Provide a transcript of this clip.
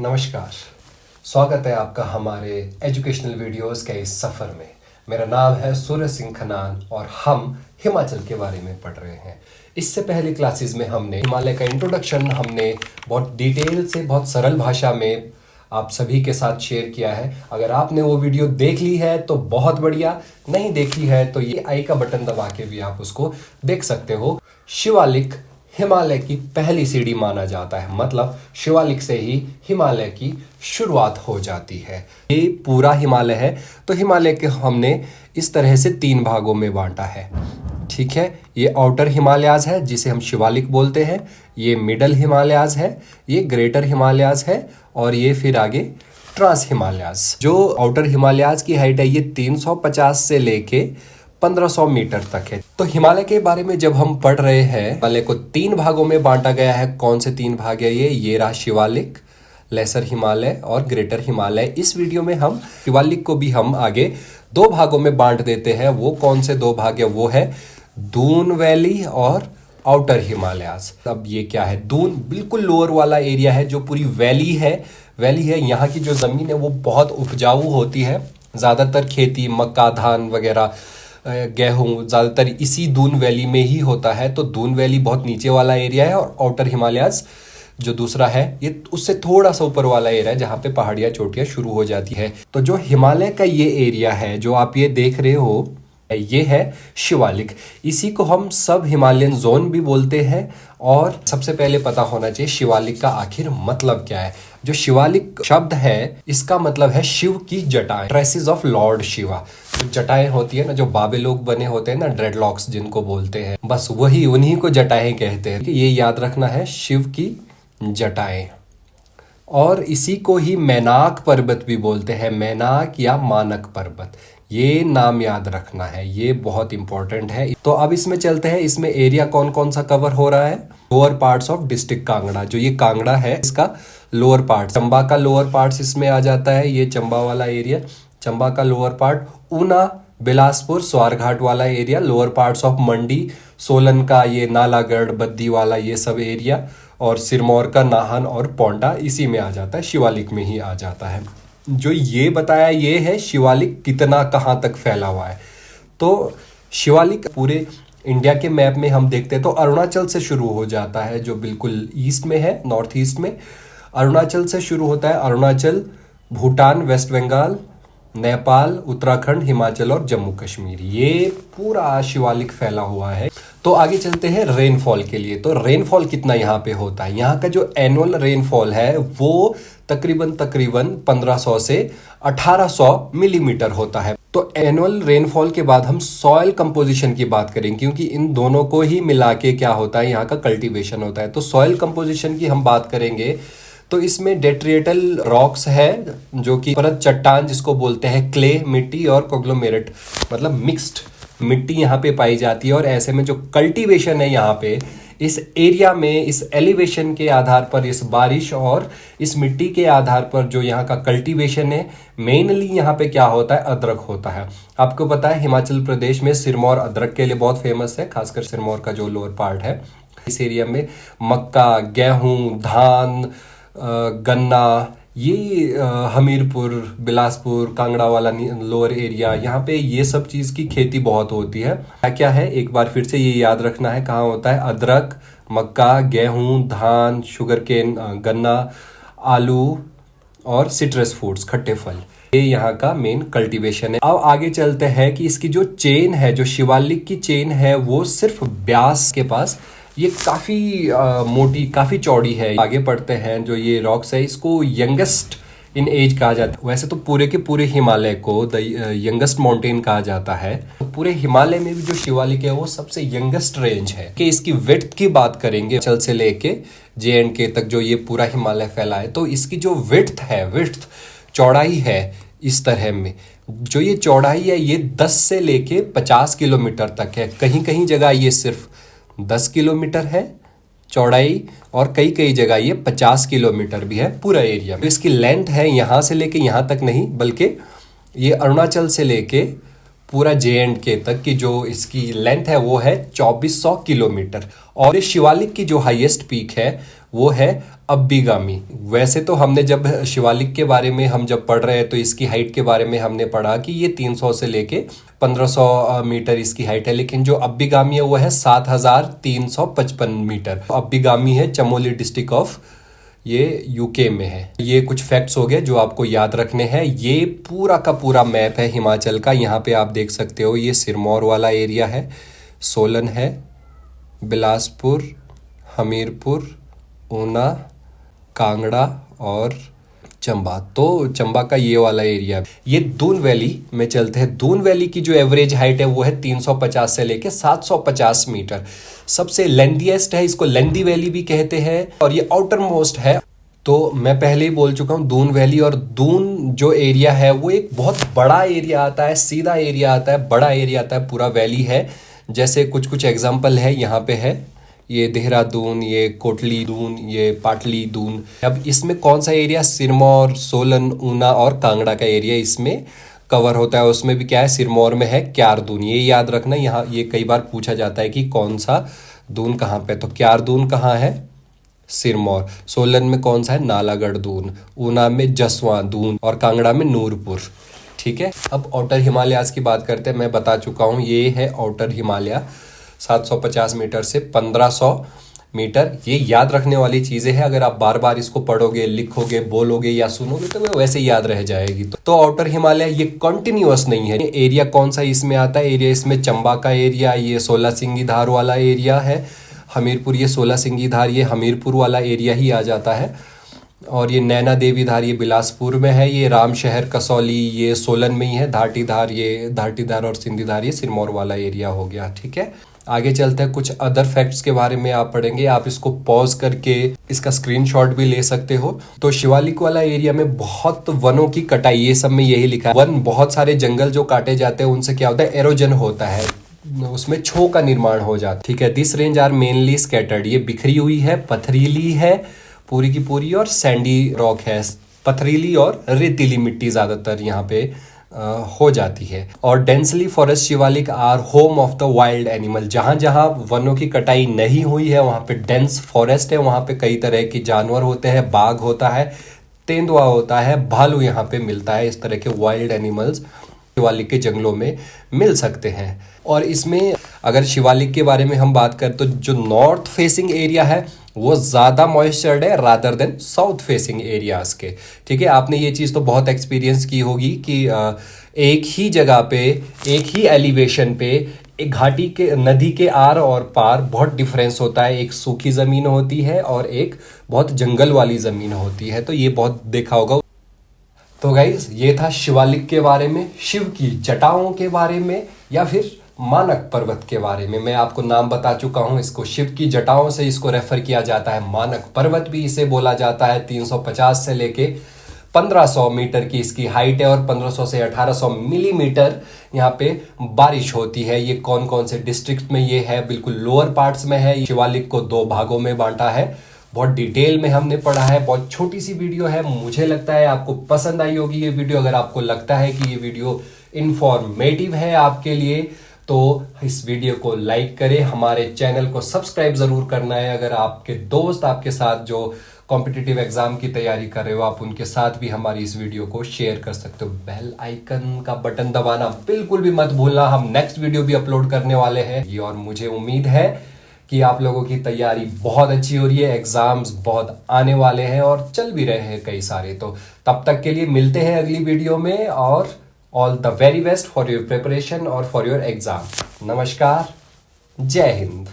नमस्कार। स्वागत है आपका हमारे एजुकेशनल वीडियोस के इस सफ़र में। मेरा नाम है सूर्य सिंह खनान और हम हिमाचल के बारे में पढ़ रहे हैं। इससे पहले क्लासेस में हमने हिमालय का इंट्रोडक्शन हमने बहुत डिटेल से बहुत सरल भाषा में आप सभी के साथ शेयर किया है। अगर आपने वो वीडियो देख ली है तो बहुत बढ़िया, नहीं देखी है तो ये आई का बटन दबा के भी आप उसको देख सकते हो। शिवालिक हिमालय की पहली सीढ़ी माना जाता है, मतलब शिवालिक से ही हिमालय की शुरुआत हो जाती है। ये पूरा हिमालय है तो हिमालय के हमने इस तरह से 3 भागों में बांटा है, ठीक है। ये आउटर हिमालयाज है जिसे हम शिवालिक बोलते हैं, ये मिडल हिमालयाज है, ये ग्रेटर हिमालयाज है और ये फिर आगे ट्रांस हिमालयाज। जो आउटर हिमालयाज की हाइट है ये 350 से लेके 1500 मीटर तक है। तो हिमालय के बारे में जब हम पढ़ रहे हैं, हिमालय को 3 भागों में बांटा गया है। कौन से 3 भाग है ये रहा शिवालिक, लेसर हिमालय और ग्रेटर हिमालय। इस वीडियो में हम शिवालिक को भी हम आगे 2 भागों में बांट देते हैं। वो कौन से 2 भाग है? वो है दून वैली और आउटर हिमालयाज। अब ये क्या है? दून बिल्कुल लोअर वाला एरिया है जो पूरी वैली है। यहाँ की जो ज़मीन है वो बहुत उपजाऊ होती है, ज़्यादातर खेती, मक्का, धान वगैरह, गेहूं ज़्यादातर इसी दून वैली में ही होता है। तो दून वैली बहुत नीचे वाला एरिया है और आउटर हिमालयाज जो दूसरा है ये उससे थोड़ा सा ऊपर वाला एरिया है जहाँ पे पहाड़ियाँ चोटियाँ शुरू हो जाती है। तो जो हिमालय का ये एरिया है जो आप ये देख रहे हो, ये है शिवालिक। इसी को हम सब हिमालयन जोन भी बोलते हैं। और सबसे पहले पता होना चाहिए शिवालिक का आखिर मतलब क्या है। जो शिवालिक शब्द है इसका मतलब है शिव की जटाएं, ट्रेसेस ऑफ लॉर्ड शिवा। जो जटाएं होती है ना, जो बाबे लोग बने होते हैं ना, ड्रेडलॉक्स जिनको बोलते हैं, बस वही उन्हीं को जटाएं कहते हैं। ये याद रखना है, शिव की जटाएं। और इसी को ही मैनाक पर्वत भी बोलते हैं, मैनाक या मानक पर्वत। ये नाम याद रखना है, ये बहुत इंपॉर्टेंट है। तो अब इसमें चलते हैं, इसमें एरिया कौन कौन सा कवर हो रहा है। Lower parts of district Kangra, जो ये कांगड़ा है इसका लोअर पार्ट, चंबा का लोअर पार्ट्स इसमें आ जाता है। ये चंबा वाला एरिया, चंबा का लोअर पार्ट, ऊना, बिलासपुर, स्वारघाट वाला एरिया, लोअर पार्ट्स ऑफ मंडी, सोलन का ये नालागढ़, बद्दी वाला ये सब एरिया, और सिरमौर का नाहन और पोंटा इसी में आ जाता है, शिवालिक में ही आ जाता है। जो ये बताया ये है शिवालिक कितना कहाँ तक फैला हुआ है। तो शिवालिक पूरे इंडिया के मैप में हम देखते हैं तो अरुणाचल से शुरू हो जाता है, जो बिल्कुल ईस्ट में है, नॉर्थ ईस्ट में अरुणाचल से शुरू होता है। अरुणाचल, भूटान, वेस्ट बंगाल, नेपाल, उत्तराखंड, हिमाचल और जम्मू कश्मीर, ये पूरा शिवालिक फैला हुआ है। तो आगे चलते हैं रेनफॉल के लिए। तो रेनफॉल कितना यहाँ पे होता है? यहाँ का जो एनुअल रेनफॉल है वो तकरीबन 1500 से 1800 मिलीमीटर होता है। तो एनुअल रेनफॉल के बाद हम सॉइल कंपोजिशन की बात करेंगे, क्योंकि इन दोनों को ही मिला के क्या होता है, यहाँ का कल्टीवेशन होता है। तो सॉइल कंपोजिशन की हम बात करेंगे तो इसमें डेट्रिएटल रॉक्स है, जो कि परत चट्टान जिसको बोलते हैं, क्ले मिट्टी और कोग्लोमेरेट मतलब मिक्स्ड मिट्टी यहाँ पे पाई जाती है। और ऐसे में जो कल्टीवेशन है यहाँ पे इस एरिया में, इस एलिवेशन के आधार पर, इस बारिश और इस मिट्टी के आधार पर जो यहाँ का कल्टीवेशन है, मेनली यहाँ पे क्या होता है, अदरक होता है। आपको पता है हिमाचल प्रदेश में सिरमौर अदरक के लिए बहुत फेमस है, खासकर सिरमौर का जो लोअर पार्ट है। इस एरिया में मक्का, गेहूं, धान, गन्ना, ये हमीरपुर, बिलासपुर, कांगड़ा वाला लोअर एरिया, यहाँ पे ये सब चीज़ की खेती बहुत होती है। क्या है, एक बार फिर से ये याद रखना है, कहाँ होता है, अदरक, मक्का, गेहूं, धान, शुगर केन, गन्ना, आलू और सिट्रस फ्रूट्स, खट्टे फल, ये यहाँ का मेन कल्टीवेशन है। अब आगे चलते हैं कि इसकी जो चेन है, जो शिवालिक की चेन है, वो सिर्फ ब्यास के पास ये काफ़ी मोटी, काफ़ी चौड़ी है। आगे पढ़ते हैं, जो ये रॉक्स है इसको यंगेस्ट इन एज कहा जाता है। वैसे तो पूरे के पूरे हिमालय को द यंगेस्ट माउंटेन कहा जाता है। तो पूरे हिमालय में भी जो शिवालिक है वो सबसे यंगेस्ट रेंज है। कि इसकी विड्थ की बात करेंगे, चल से लेके JNK तक जो ये पूरा हिमालय फैला है, तो इसकी जो विड्थ है, विड्थ चौड़ाई है, इस तरह में जो ये चौड़ाई है ये 10 से लेके 50 किलोमीटर तक है। कहीं कहीं जगह ये सिर्फ 10 किलोमीटर है चौड़ाई और कई कई जगह ये 50 किलोमीटर भी है पूरा एरिया। तो इसकी लेंथ है यहाँ से लेके यहाँ तक नहीं, बल्कि ये अरुणाचल से लेके पूरा JNK तक की जो इसकी लेंथ है वो है 2400 किलोमीटर। और इस शिवालिक की जो हाईएस्ट पीक है वो है अब्बिगामी। वैसे तो हमने जब शिवालिक के बारे में हम जब पढ़ रहे हैं तो इसकी हाइट के बारे में हमने पढ़ा कि ये 300 से लेके 1500 मीटर इसकी हाइट है, लेकिन जो अब्बिगामी है वो है 7355 मीटर। अब्बिगामी है चमोली डिस्ट्रिक्ट ऑफ, ये यूके में है। ये कुछ फैक्ट्स हो गए जो आपको याद रखने हैं। ये पूरा का पूरा मैप है हिमाचल का। यहाँ पे आप देख सकते हो ये सिरमौर वाला एरिया है, सोलन है, बिलासपुर, हमीरपुर, ऊना, कांगड़ा और चंबा। तो चंबा का ये वाला एरिया। ये दून वैली में चलते हैं। दून वैली की जो एवरेज हाइट है वो है 350 से लेके 750 मीटर। सबसे लेंथीएस्ट है, इसको लेंदी वैली भी कहते हैं, और ये आउटर मोस्ट है। तो मैं पहले ही बोल चुका हूँ दून वैली, और दून जो एरिया है वो एक बहुत बड़ा एरिया आता है, सीधा एरिया आता है, बड़ा एरिया आता है, पूरा वैली है। जैसे कुछ कुछ एग्जाम्पल है यहाँ पे है, ये देहरादून, ये कोटली दून, ये पाटली दून। अब इसमें कौन सा एरिया, सिरमौर, सोलन, ऊना और कांगड़ा का एरिया इसमें कवर होता है। उसमें भी क्या है, सिरमौर में है क्यारदून, ये याद रखना। यहाँ ये कई बार पूछा जाता है कि कौन सा दून कहाँ पे, तो क्यारदून कहाँ है, सिरमौर। सोलन में कौन सा है, नालागढ़ दून। ऊना में जसवां दून, और कांगड़ा में नूरपुर। ठीक है, अब आउटर हिमालयाज की बात करते हैं। मैं बता चुका हूँ ये है आउटर हिमालय, 750 मीटर से 1500 मीटर। ये याद रखने वाली चीज़ें हैं। अगर आप बार बार इसको पढ़ोगे, लिखोगे, बोलोगे या सुनोगे तो वो वैसे याद रह जाएगी। तो आउटर हिमालय ये कंटिन्यूअस नहीं है। एरिया कौन सा इसमें आता है, एरिया इसमें चंबा का एरिया, ये 16 सिंगी धार वाला एरिया है। हमीरपुर, ये 16 सिंगी धार, ये हमीरपुर वाला एरिया ही आ जाता है। और ये नैना देवी धार, ये बिलासपुर में है। ये रामशहर, कसौली, ये सोलन में ही है। धाटी धार, ये धाटी धार और सिंधी धार ये सिरमौर वाला एरिया हो गया। ठीक है, आगे चलते हैं। कुछ अदर फैक्ट्स के बारे में आप पढ़ेंगे। आप इसको पॉज करके इसका स्क्रीनशॉट भी ले सकते हो। तो शिवालिक वाला एरिया में बहुत वनों की कटाई, ये सब में यही लिखा है। वन, बहुत सारे जंगल जो काटे जाते हैं उनसे क्या होता है, एरोजन होता है, उसमें छो का निर्माण हो जाता है। ठीक है, this range are mainly scattered, ये बिखरी हुई है, पथरीली है पूरी की पूरी, और सैंडी रॉक है। पथरीली और रेतीली मिट्टी ज्यादातर यहाँ पे हो जाती है। और densely forest Shivalik are home of the wild animal. जहां जहां वनों की कटाई नहीं हुई है वहां पे डेंस फॉरेस्ट है, वहां पे कई तरह की जानवर होते हैं। बाघ होता है, तेंदुआ होता है, भालू यहाँ पे मिलता है। इस तरह के वाइल्ड एनिमल्स शिवालिक के जंगलों में मिल सकते हैं। और इसमें अगर शिवालिक के बारे में हम बात करें तो जो नॉर्थ फेसिंग एरिया है वो ज़्यादा मॉइस्चर्ड है rather than south facing areas के। ठीक है, आपने ये चीज़ तो बहुत एक्सपीरियंस की होगी कि एक ही जगह पे, एक ही एलिवेशन पे, एक घाटी के, नदी के आर और पार बहुत डिफरेंस होता है। एक सूखी ज़मीन होती है और एक बहुत जंगल वाली ज़मीन होती है। तो ये बहुत देखा होगा। तो गाइज ये था शिवालिक के बारे में, शिव की जटाओं के बारे में, या फिर मानक पर्वत के बारे में। मैं आपको नाम बता चुका हूं। इसको शिव की जटाओं से इसको रेफर किया जाता है। मानक पर्वत भी इसे बोला जाता है। 350 से लेके 1500 मीटर की इसकी हाइट है, और 1500 से 1800 मिलीमीटर यहाँ पे बारिश होती है। ये कौन कौन से डिस्ट्रिक्ट में ये है, बिल्कुल लोअर पार्ट्स में है। शिवालिक को 2 भागों में बांटा है। बहुत डिटेल में हमने पढ़ा है। बहुत छोटी सी वीडियो है। मुझे लगता है आपको पसंद आई होगी ये वीडियो। अगर आपको लगता है कि ये वीडियो इंफॉर्मेटिव है आपके लिए तो इस वीडियो को लाइक करें। हमारे चैनल को सब्सक्राइब जरूर करना है। अगर आपके दोस्त आपके साथ जो कॉम्पिटिटिव एग्जाम की तैयारी कर रहे हो, आप उनके साथ भी हमारी इस वीडियो को शेयर कर सकते हो। बेल आइकन का बटन दबाना बिल्कुल भी मत भूलना। हम नेक्स्ट वीडियो भी अपलोड करने वाले हैं ये, और मुझे उम्मीद है कि आप लोगों की तैयारी बहुत अच्छी हो रही है। एग्जाम्स बहुत आने वाले हैं और चल भी रहे हैं कई सारे। तो तब तक के लिए मिलते हैं अगली वीडियो में, और all the very best for your preparation और फॉर योर एग्जाम। नमस्कार, जय हिंद।